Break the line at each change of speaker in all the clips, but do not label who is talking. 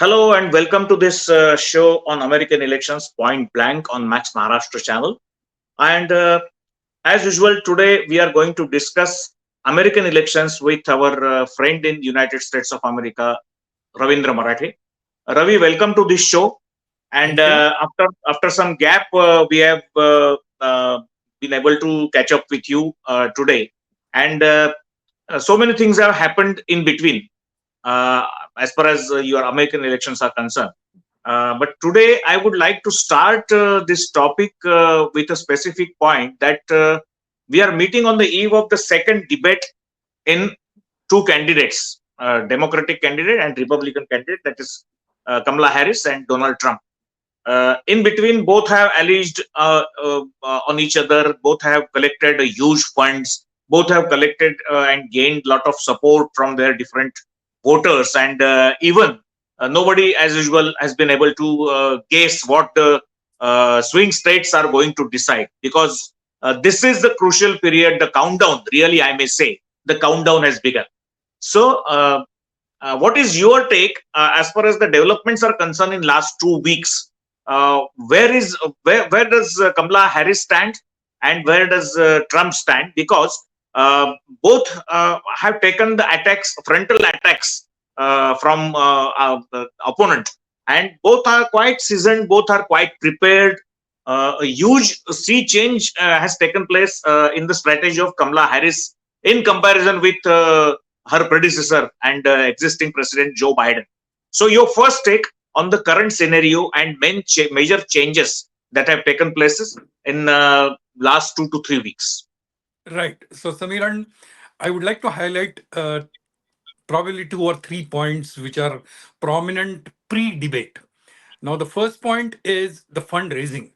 Hello and welcome to this show on American elections point blank on Max Maharashtra channel. And as usual, today we are going to discuss American elections with our friend in United States of America, Ravindra Marathe. Ravi, welcome to this show. And
Thank you.
after some gap, we have been able to catch up with you today. And so many things have happened in between uh, as far as your American elections are concerned. But today, I would like to start this topic with a specific point that we are meeting on the eve of the second debate in two candidates, Democratic candidate and Republican candidate, that is Kamala Harris and Donald Trump. In between, both have alleged on each other, both have collected huge funds, both have collected and gained lot of support from their different voters, and even nobody, as usual, has been able to guess what the swing states are going to decide, because this is the crucial period, the countdown, really, I may say, the countdown has begun. So, what is your take as far as the developments are concerned in last 2 weeks? Where does Kamala Harris stand, and where does Trump stand? Because both have taken the attacks, frontal attacks from the opponent, and both are quite seasoned, both are quite prepared. A huge sea change has taken place in the strategy of Kamala Harris in comparison with her predecessor and existing President Joe Biden. So, your first take on the current scenario and major changes that have taken places in last 2 to 3 weeks.
Right. So, Samiran, I would like to highlight probably two or three points which are prominent pre debate. Now, the first point is the fundraising.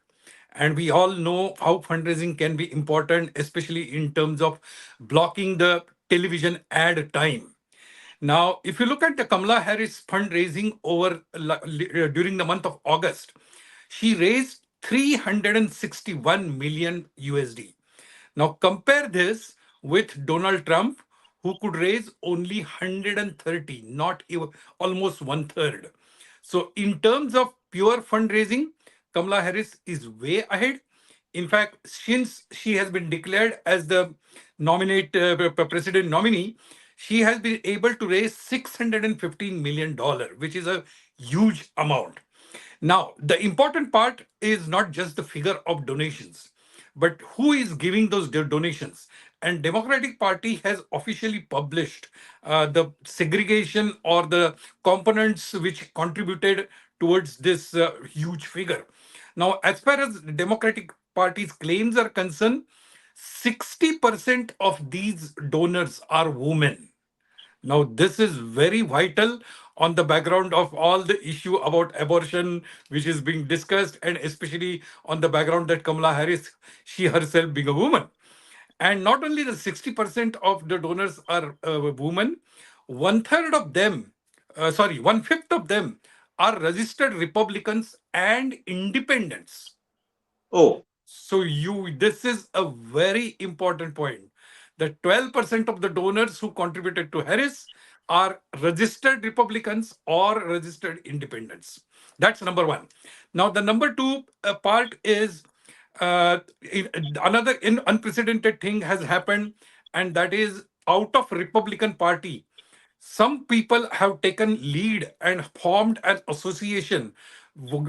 And we all know how fundraising can be important, especially in terms of blocking the television ad time. Now, if you look at the Kamala Harris fundraising during the month of August, she raised 361 million USD. Now compare this with Donald Trump, who could raise only 130, not even almost one third. So in terms of pure fundraising, Kamala Harris is way ahead. In fact, since she has been declared as the president nominee, she has been able to raise $615 million, which is a huge amount. Now, the important part is not just the figure of donations, but who is giving those donations. And Democratic Party has officially published the segregation or the components which contributed towards this huge figure. Now, as far as the Democratic Party's claims are concerned, 60% of these donors are women. Now, this is very vital on the background of all the issue about abortion, which is being discussed, and especially on the background that Kamala Harris, she herself being a woman. And not only the 60% of the donors are women, one third of them, one fifth of them are registered Republicans and independents.
Oh,
So this is a very important point. The 12% of the donors who contributed to Harris are registered Republicans or registered independents. That's number one. Now, the number two part is another unprecedented thing has happened, and that is out of Republican Party. Some people have taken lead and formed an association,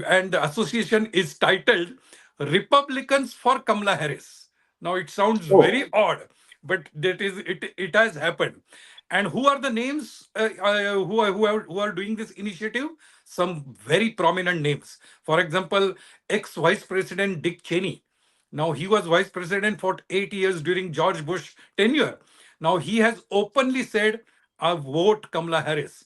and the association is titled Republicans for Kamala Harris. Now it sounds
oh,
very odd, but that is it. It has happened. And who are the names who are doing this initiative? Some very prominent names. For example, ex Vice President Dick Cheney. Now he was Vice President for 8 years during George Bush tenure. Now he has openly said, "I vote Kamala Harris."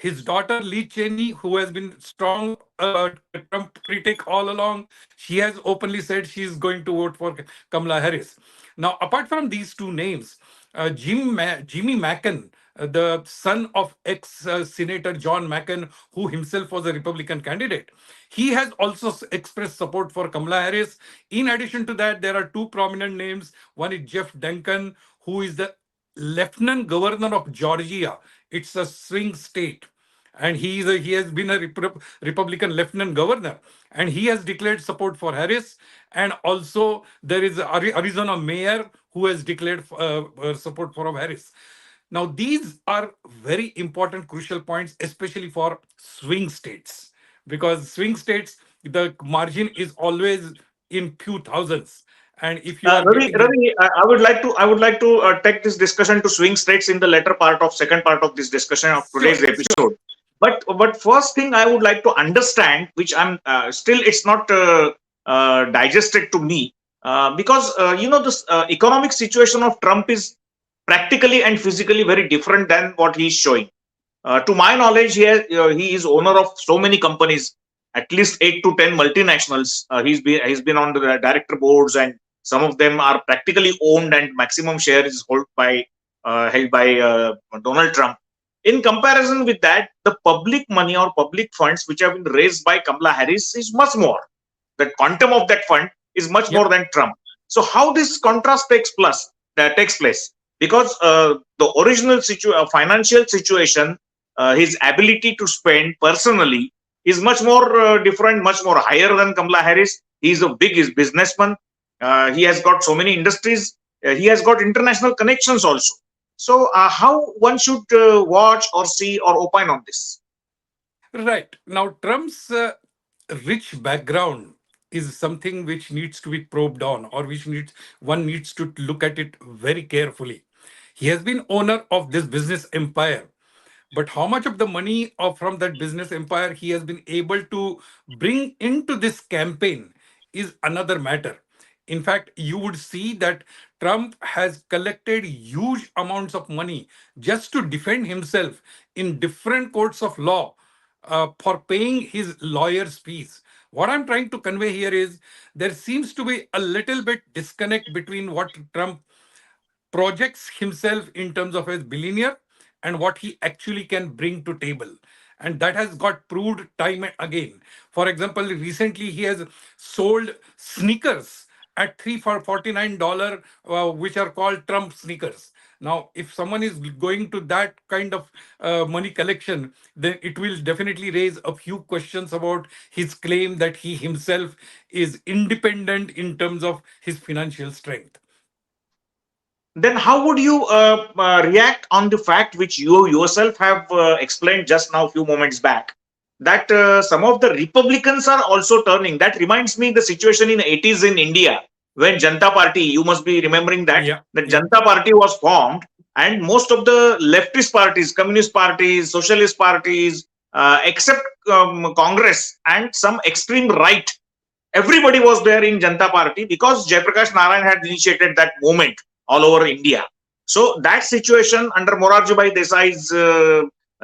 His daughter Lee Cheney, who has been strong Trump critic all along, she has openly said she is going to vote for Kamala Harris. Now, apart from these two names, Jimmy Mackin, the son of ex-Senator John Mackin, who himself was a Republican candidate, he has also expressed support for Kamala Harris. In addition to that, there are two prominent names. One is Jeff Duncan, who is the Lieutenant Governor of Georgia. It's a swing state. and he has been a Republican lieutenant governor, and he has declared support for Harris. And also there is Arizona mayor who has declared support for Harris. Now these are very important, crucial points, especially for swing states, because swing states, the margin is always in few thousands, and if you are
Ravi,
getting in.
I would like to take this discussion to swing states in the later part of second part of this discussion of today's
Sure, sure.
episode. But first thing I would like to understand, which I'm still it's not digested to me, because this economic situation of Trump is practically and physically very different than what he's showing. To my knowledge, he is owner of so many companies, at least 8 to 10 multinationals. He's been on the director boards, and some of them are practically owned, and maximum share is held by Donald Trump. In comparison with that, the public money or public funds which have been raised by Kamala Harris is much more. The quantum of that fund is much more
Yep.
than Trump. So how this contrast takes place? Because the original financial situation, his ability to spend personally is much more different, much more higher than Kamala Harris. He's a big businessman. He has got so many industries. He has got international connections also. So, how one should watch or see or opine on this?
Right. Now, Trump's rich background is something which needs to be probed on, or which needs one needs to look at it very carefully. He has been owner of this business empire, but how much of the money from that business empire he has been able to bring into this campaign is another matter. In fact, you would see that Trump has collected huge amounts of money just to defend himself in different courts of law, for paying his lawyer's fees. What I'm trying to convey here is there seems to be a little bit disconnect between what Trump projects himself in terms of as billionaire and what he actually can bring to table, and that has got proved time and again. For example, recently he has sold sneakers at 3 for $49, which are called Trump sneakers. Now if someone is going to that kind of money collection, then it will definitely raise a few questions about his claim that he himself is independent in terms of his financial strength.
Then how would you react on the fact which you yourself have explained just now, a few moments back, that some of the Republicans are also turning? That reminds me the situation in 80s in India, when Janata Party, you must be remembering that,
Yeah,
the
yeah.
Janata Party was formed, and most of the leftist parties, communist parties, socialist parties, except Congress and some extreme right, everybody was there in Janata Party, because Jayaprakash Narayan had initiated that movement all over India. So that situation under Morarji Bhai Desai's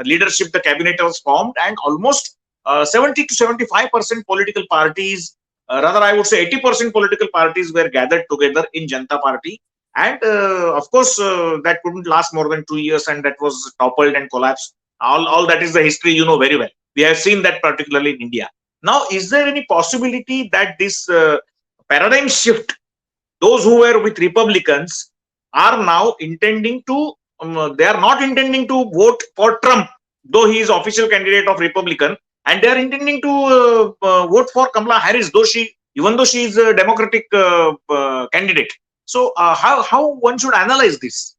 leadership, the cabinet was formed, and almost 70 to 75% political parties, rather I would say 80% political parties, were gathered together in Janata Party. And of course, that couldn't last more than 2 years, and that was toppled and collapsed. All that is the history you know very well. We have seen that particularly in India. Now, is there any possibility that this paradigm shift, those who were with Republicans are now intending to, they are not intending to vote for Trump, though he is official candidate of Republican, and they are intending to vote for Kamala Harris, even though she is a Democratic candidate. So, how one should analyze this?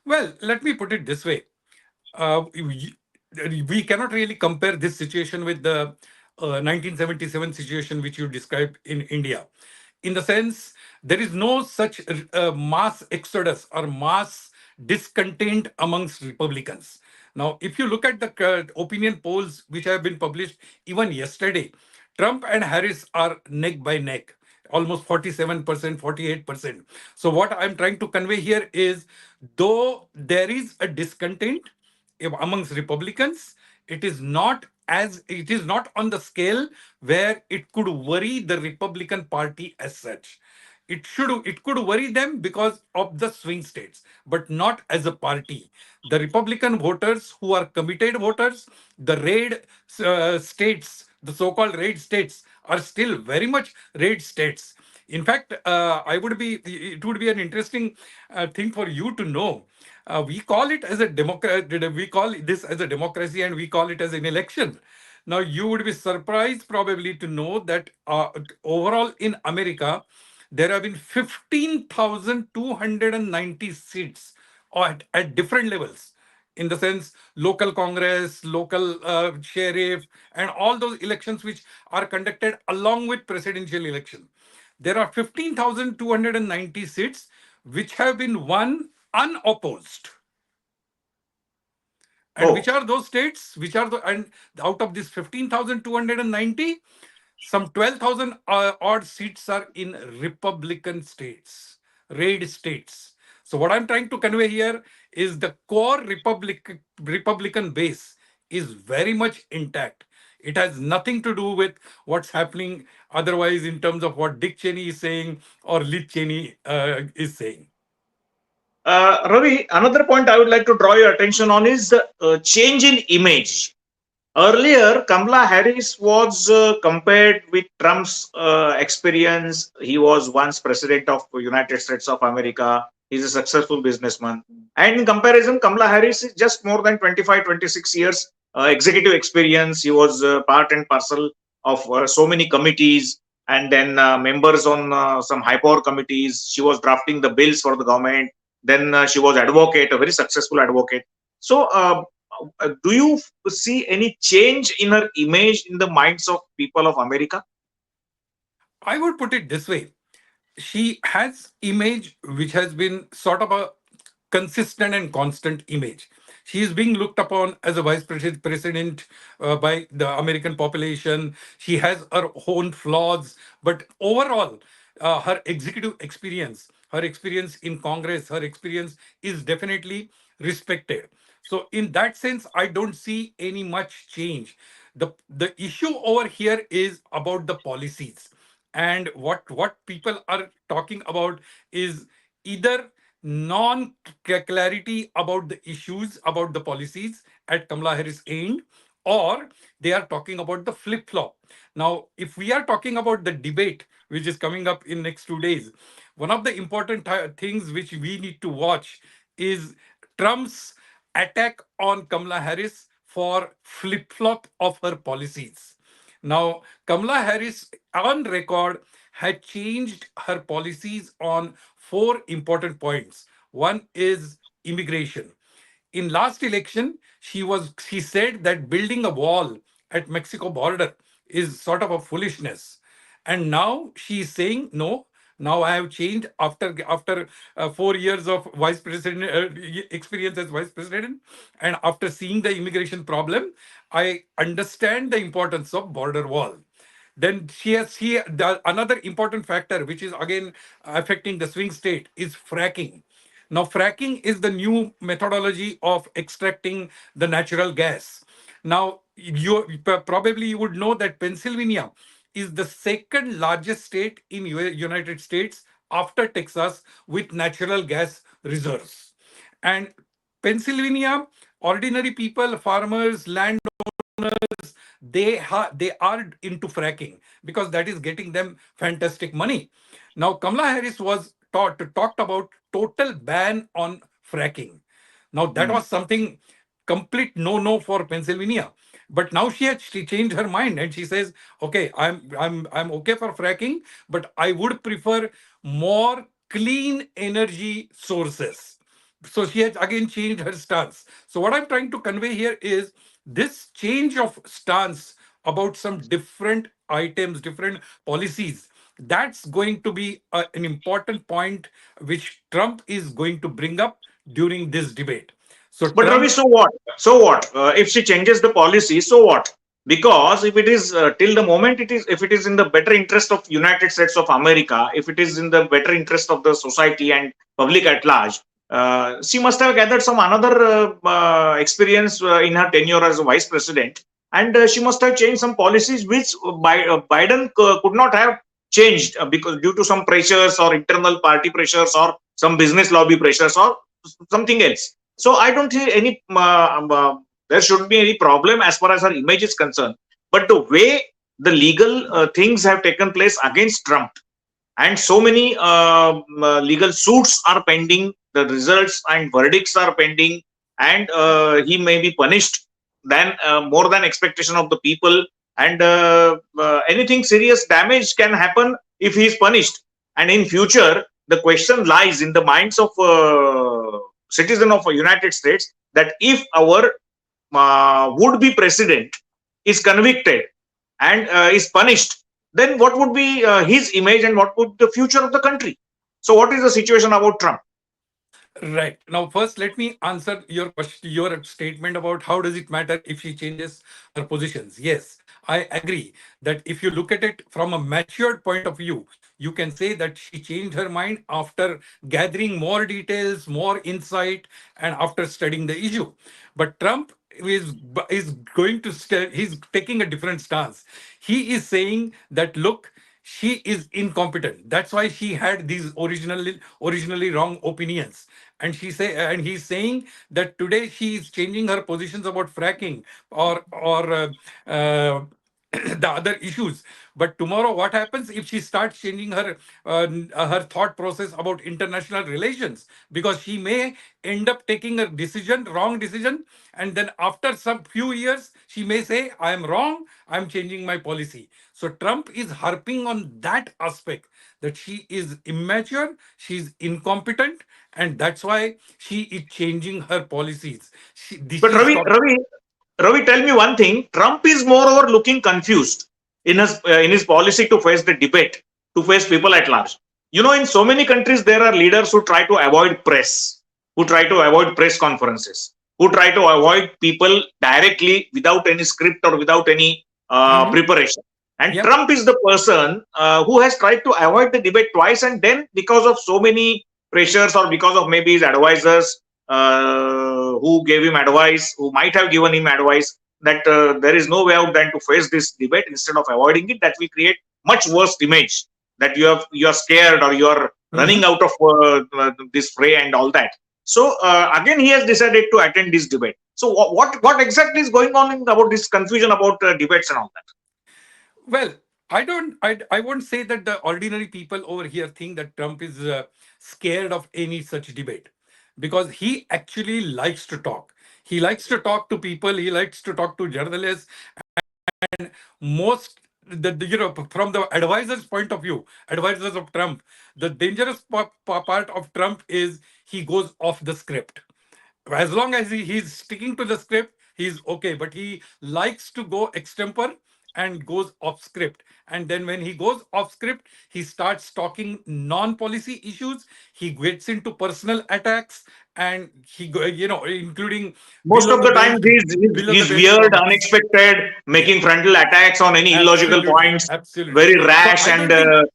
Well, let me put it this way. We cannot really compare this situation with the 1977 situation which you described in India. In the sense, there is no such mass exodus or mass discontent amongst Republicans. Now, if you look at the opinion polls which have been published even yesterday, Trump and Harris are neck by neck, almost 47%, 48%. So, what I'm trying to convey here is, though there is a discontent amongst Republicans, it is not on the scale where it could worry the Republican Party as such. It could worry them because of the swing states, but not as a party. The Republican voters who are committed voters, the red states, the so-called red states, are still very much red states. In fact, it would be an interesting thing for you to know. We call it as a we call this as a democracy, and we call it as an election. Now, you would be surprised probably to know that overall in America, there have been 15,290 seats at different levels. In the sense, local Congress, local sheriff, and all those elections which are conducted along with presidential election. There are 15,290 seats which have been won unopposed. And
Oh,
which are those states? Which are the and out of this 15,290, some 12,000 odd seats are in Republican states, red states. So what I'm trying to convey here is the core Republican base is very much intact. It has nothing to do with what's happening otherwise in terms of what Dick Cheney is saying or Liz Cheney is saying.
Ravi, another point I would like to draw your attention on is the change in image. Earlier, Kamala Harris was compared with Trump's experience. He was once president of United States of America. He's a successful businessman. And in comparison, Kamala Harris is just more than 25, 26 years executive experience. He was part and parcel of so many committees and then members on some high power committees. She was drafting the bills for the government. Then she was advocate, a very successful advocate. So do you see any change in her image in the minds of people of America?
I would put it this way. She has image which has been sort of a consistent and constant image. She is being looked upon as a president by the American population. She has her own flaws, but overall, her experience in Congress, her experience is definitely respected. So, in that sense, I don't see any much change. The issue over here is about the policies, and what people are talking about is either non clarity about the issues, about the policies at Kamala Harris end, or they are talking about the flip flop. Now, if we are talking about the debate which is coming up in next 2 days, one of the important things which we need to watch is Trump's attack on Kamala Harris for flip flop of her policies. Now, Kamala Harris on record had changed her policies on four important points. One is immigration. In last election, she said that building a wall at Mexico border is sort of a foolishness. And now she is saying no. Now I have changed after 4 years of vice president experience as vice president, and after seeing the immigration problem, I understand the importance of border wall. Then another important factor which is again affecting the swing state is fracking. Now, fracking is the new methodology of extracting the natural gas. Now, probably you would know that Pennsylvania is the second largest state in United States after Texas with natural gas reserves. And Pennsylvania, ordinary people, farmers, land they are into fracking because that is getting them fantastic money. Now, Kamala Harris was talked about total ban on fracking. Now, that
Hmm.
was something complete no for Pennsylvania. But now she changed her mind and she says, okay, I'm okay for fracking, but I would prefer more clean energy sources. So she has again changed her stance. So what I'm trying to convey here is this change of stance about some different items, different policies, that's going to be an important point which Trump is going to bring up during this debate. So
But Ravi,
Trump,
so what? So what? If she changes the policy, so what? Because if it is till the moment it is, if it is in the better interest of United States of America, if it is in the better interest of the society and public at large, she must have gathered some another experience in her tenure as a vice president, and she must have changed some policies which Biden could not have changed because due to some pressures or internal party pressures or some business lobby pressures or something else. So I don't see any there shouldn't be any problem as far as her image is concerned. But the way the legal things have taken place against Trump, and so many legal suits are pending. The results and verdicts are pending, and he may be punished than more than expectation of the people. And anything serious damage can happen if he is punished. And in future, the question lies in the minds of citizen of United States, that if our would-be president is convicted and is punished, then what would be his image and what would the future of the country? So, what is the situation about Trump?
Right. Now, first, let me answer your question, your statement about how does it matter if she changes her positions. Yes, I agree that if you look at it from a matured point of view, you can say that she changed her mind after gathering more details, more insight, and after studying the issue. But Trump is going to he's taking a different stance. He is saying that look, she is incompetent. That's why she had these originally wrong opinions. And he's saying that today she is changing her positions about fracking or the other issues. But tomorrow, what happens if she starts changing her thought process about international relations? Because she may end up taking a wrong decision, and then after some few years, she may say, "I am wrong. I'm changing my policy." So Trump is harping on that aspect, that she is immature, she's incompetent, and that's why she is changing her policies.
But
She's talking.
Ravi, tell me one thing. Trump is moreover looking confused in his policy to face the debate, to face people at large. You know, in so many countries, there are leaders who try to avoid press, who try to avoid press conferences, who try to avoid people directly without any script or without any
Mhm.
preparation. And
Yeah.
Trump is the person who has tried to avoid the debate twice, and then because of so many pressures or because of maybe his advisors who gave him advice, who might have given him advice that there is no way out than to face this debate instead of avoiding it. That will create much worse image, that you are scared or you are running
Mhm.
out of this fray and all that. So again, he has decided to attend this debate. So what exactly is going on about this confusion about debates and all that?
Well, I won't say that the ordinary people over here think that Trump is scared of any such debate, because he actually likes to talk. He likes to talk to people. He likes to talk to journalists. Most from the advisors' point of view, advisors of Trump, the dangerous part of Trump is he goes off the script. As long as he's sticking to the script, he's okay. But he likes to go extempore and goes off script. And then when he goes off script, he starts talking non-policy issues. He gets into personal attacks, and including
Most of the time,
below the
he's
belt
weird,
comments.
unexpected,
Yeah,
making frontal attacks on any illogical
absolutely,
points,
absolutely.
very
So
rash
I
and
don't think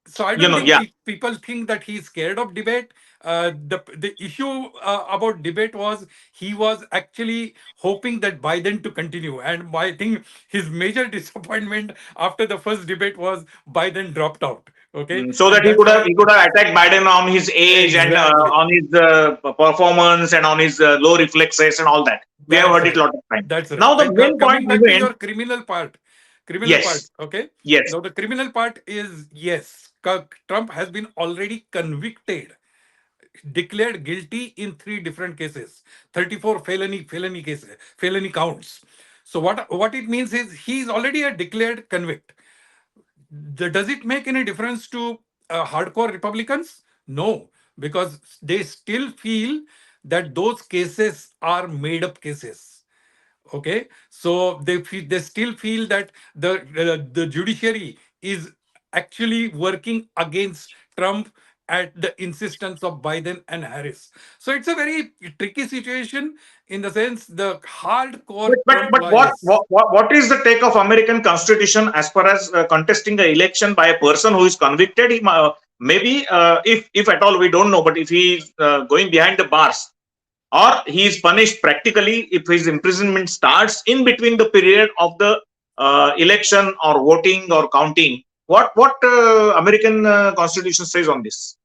so I don't think
yeah.
people think that he's scared of debate. The issue about debate was he was actually hoping that Biden to continue, and I think his major disappointment after the first debate was Biden dropped out. Okay,
So that
and that's why
he could have attacked Biden on his age and
exactly.
on his performance and on his low reflexes and all that. We have
That's
heard it a
right.
lot of times.
That's right.
Now the
And
main point
coming back to
remains.
your criminal part,
Yes,
okay?
yes.
Now, the criminal part is yes, Trump has been already convicted, declared guilty in three different cases, 34 felony cases, felony counts. So what it means is he's already a declared convict. Does it make any difference to hardcore Republicans? No, because they still feel that those cases are made up cases. Okay, so they still feel that the judiciary is actually working against Trump at the insistence of Biden and Harris. So it's a very tricky situation, in the sense the hardcore Trump
But
loyalists.
what is the take of American Constitution as far as contesting an election by a person who is convicted? Maybe if at all we don't know, but if he is going behind the bars, or he is punished practically if his imprisonment starts in between the period of the election or voting or counting. What American Constitution says on this?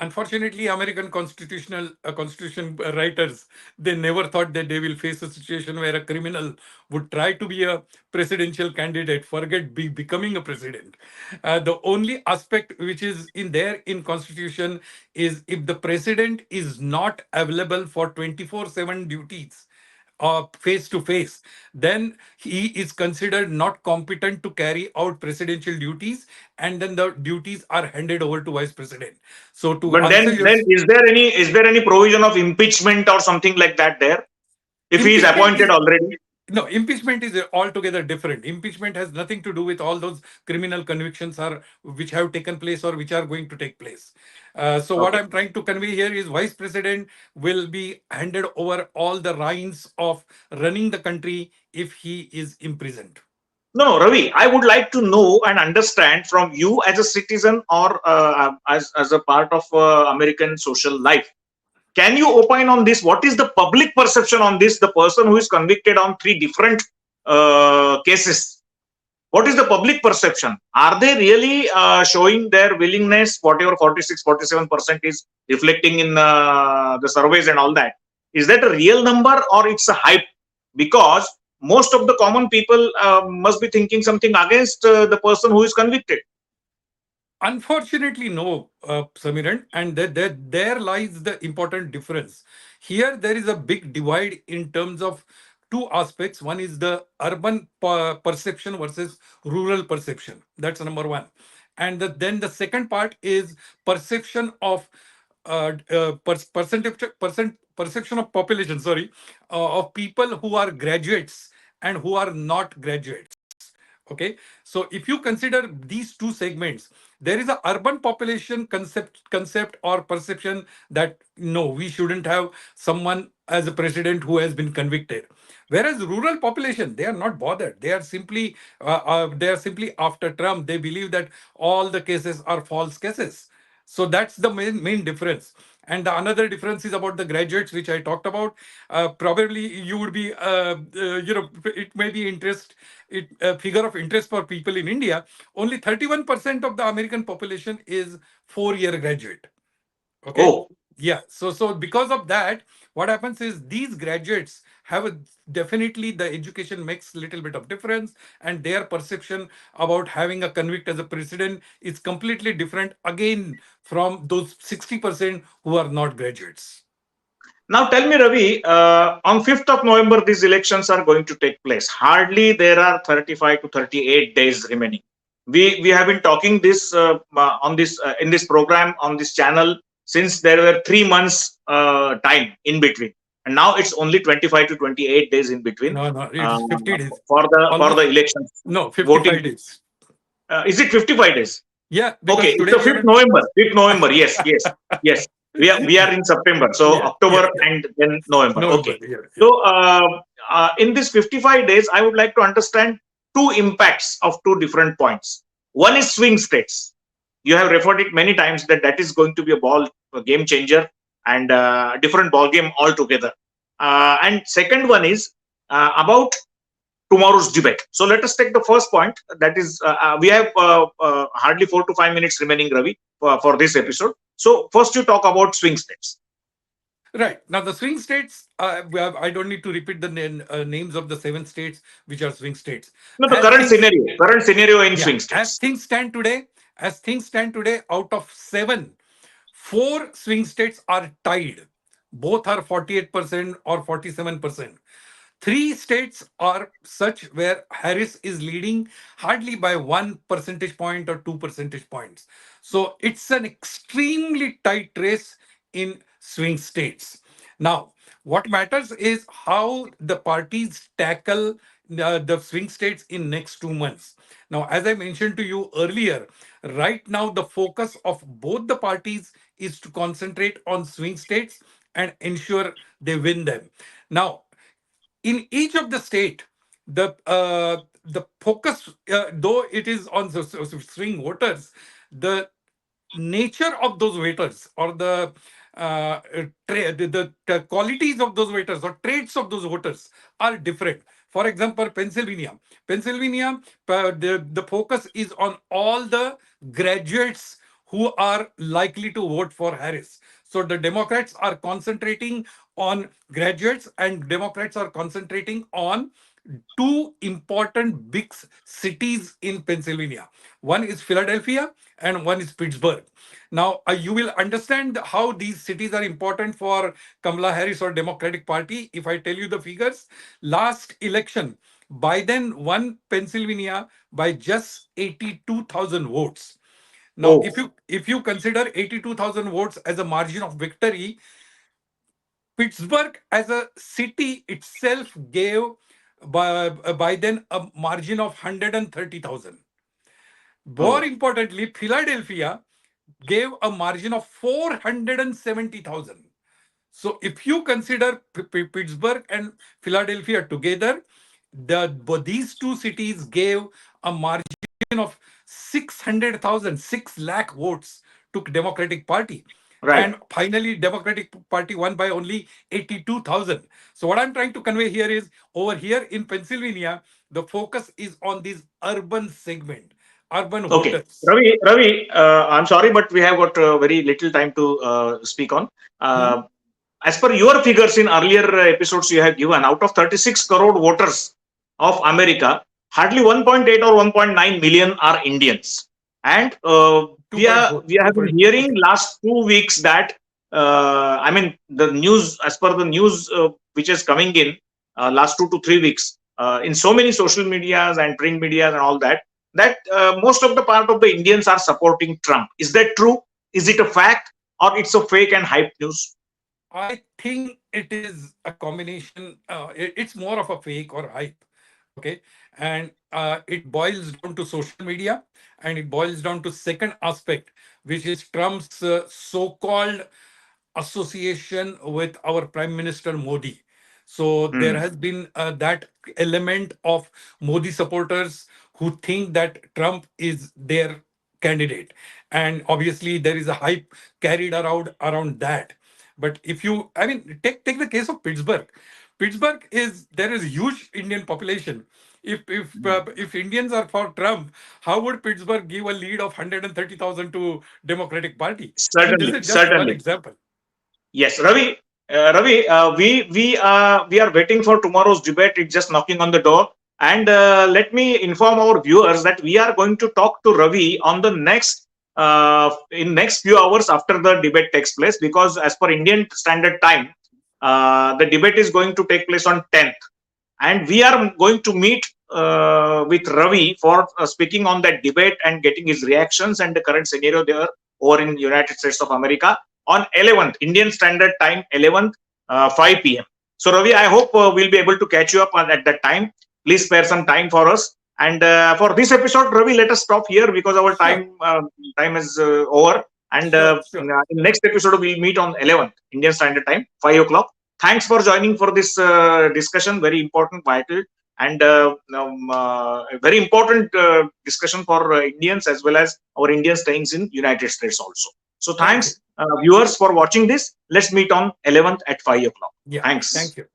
Unfortunately, American constitution writers, they never thought that they will face a situation where a criminal would try to be a presidential candidate, forget becoming a president. The only aspect which is in there in constitution is if the president is not available for 24/7 duties face to face, then he is considered not competent to carry out presidential duties, and then the duties are handed over to vice president. So to
But
answer your
then is there any provision of impeachment or something like that there? If he is
impeachment
appointed
is
already?
no, impeachment is altogether different. Impeachment has nothing to do with all those criminal convictions are which have taken place or which are going to take place. So what
Okay.
I'm trying to convey here is vice president will be handed over all the reins of running the country if he is imprisoned.
No, no, Ravi, I would like to know and understand from you as a citizen or as a part of American social life. Can you opine on this? What is the public perception on this? The person who is convicted on three different cases. What is the public perception? Are they really showing their willingness, whatever 46, 47% is reflecting in the surveys and all that? Is that a real number or it's a hype? Because most of the common people must be thinking something against the person who is convicted.
Unfortunately, no, Samiran, and there lies the important difference. Here, there is a big divide in terms of two aspects. One is the urban perception versus rural perception. That's number one. And then the second part is perception of perception of population, sorry, of people who are graduates and who are not graduates. Okay, so if you consider these two segments, there is a urban population concept or perception that no, we shouldn't have someone as a president who has been convicted, whereas rural population, they are not bothered. They are simply after Trump. They believe that all the cases are false cases. So that's the main difference. And the another difference is about the graduates, which I talked about. Probably you would be, it may be a figure of interest for people in India. Only 31% of the American population is 4-year graduate. Okay.
Oh,
Yeah. So because of that, what happens is these graduates have definitely the education makes little bit of difference, and their perception about having a convict as a president is completely different again from those 60% who are not graduates.
now tell me, Ravi, on 5th of November, these elections are going to take place. Hardly there are 35 to 38 days remaining. We have been talking this on this in this program on this channel since there were 3 months time in between, and now it's only 25 to 28 days in between
No, no, it
uh,
is 50 days.
for the
Almost
elections
no,
voting.
55 days.
Is it 55 days?
Yeah,
Okay,
because
it's
today
the
we are
5th
in
November. 5th November. Yes, yes, yes. We are in September, so
yeah, yeah,
October
yeah.
and then November.
November.
Okay.
Yeah, yeah.
So in this 55 days, I would like to understand two impacts of two different points. One is swing states. You have referred it many times that that is going to be a game changer and a different ball game altogether. And second one is about tomorrow's debate. So let us take the first point. That is, we have hardly 4 to 5 minutes remaining, Ravi, for this episode. So first, you talk about swing states.
Right. Now, the swing states, I don't need to repeat the names of the 7 states which are swing states.
No, the
As things,
current scenario in
yeah,
swing states.
as things stand today, out of 7, 4 swing states are tied. Both are 48% or 47%. 3 states are such where Harris is leading hardly by 1 percentage point or 2 percentage points. So it's an extremely tight race in swing states. Now, what matters is how the parties tackle the swing states in next 2 months. Now, as I mentioned to you earlier, right now the focus of both the parties is to concentrate on swing states and ensure they win them. Now, in each of the state, the focus, though it is on the swing voters, the nature of those voters or the qualities of those voters or traits of those voters are different. For example, Pennsylvania, the focus is on all the graduates who are likely to vote for Harris. So the Democrats are concentrating on graduates, and Democrats are concentrating on two important big cities in Pennsylvania. One is Philadelphia and one is Pittsburgh. Now, you will understand how these cities are important for Kamala Harris or Democratic Party if I tell you the figures. Last election, Biden won Pennsylvania by just 82,000 votes. Now,
Oh,
if you consider 82,000 votes as a margin of victory, Pittsburgh as a city itself gave Biden a margin of 130,000. More
oh,
importantly, Philadelphia gave a margin of 470,000. So if you consider Pittsburgh and Philadelphia together, these two cities gave a margin of 600,000, 6 lakh votes to Democratic Party.
right.
And finally, Democratic Party won by only 82,000. So what I'm trying to convey here is, over here in Pennsylvania, the focus is on this urban segment, urban
Okay.
voters.
Ravi, I'm sorry, but we have got very little time to speak on.
Hmm?
As per your figures in earlier episodes you have given, out of 36 crore voters of America, hardly 1.8 or 1.9 million are Indians. And we
2.4,
have been
2.4.
hearing last 2 weeks that I mean the news, as per the news which is coming in last 2 to 3 weeks in so many social medias and print medias and all that, that most of the part of the Indians are supporting Trump. Is that true? Is it a fact or it's a fake and hype news?
I think it is a combination. It's more of a fake or hype. Okay. And it boils down to social media, and it boils down to second aspect, which is Trump's so-called association with our Prime Minister Modi. So there
Hmm.
has been that element of Modi supporters who think that Trump is their candidate, and obviously there is a hype carried around that. But if you, I mean, take the case of Pittsburgh. Pittsburgh is, there is huge Indian population. If Indians are for Trump, how would Pittsburgh give a lead of 130,000 to Democratic Party? I mean, this
Certainly,
is just one
certainly.
example.
Yes, Ravi. Ravi, we are waiting for tomorrow's debate. It's just knocking on the door. And let me inform our viewers that we are going to talk to Ravi on the next in next few hours after the debate takes place, because as per Indian Standard Time, the debate is going to take place on 10th, and we are going to meet with Ravi for speaking on that debate and getting his reactions and the current scenario there over in United States of America on 11th Indian Standard Time, 11th 5 p.m. So Ravi, I hope we'll be able to catch you up at that time. Please spare some time for us. And for this episode, Ravi, let us stop here because our
Sure,
time is over. And
sure, sure.
in the next episode, we'll meet on 11th Indian Standard Time, 5 o'clock. Thanks for joining for this discussion. Very important, vital, and a very important discussion for Indians as well as our Indian staying in United States also. So
Thank you.
thanks, viewers, for watching this. Let's meet on 11th at 5 o'clock.
Yeah,
Thanks.
thank you.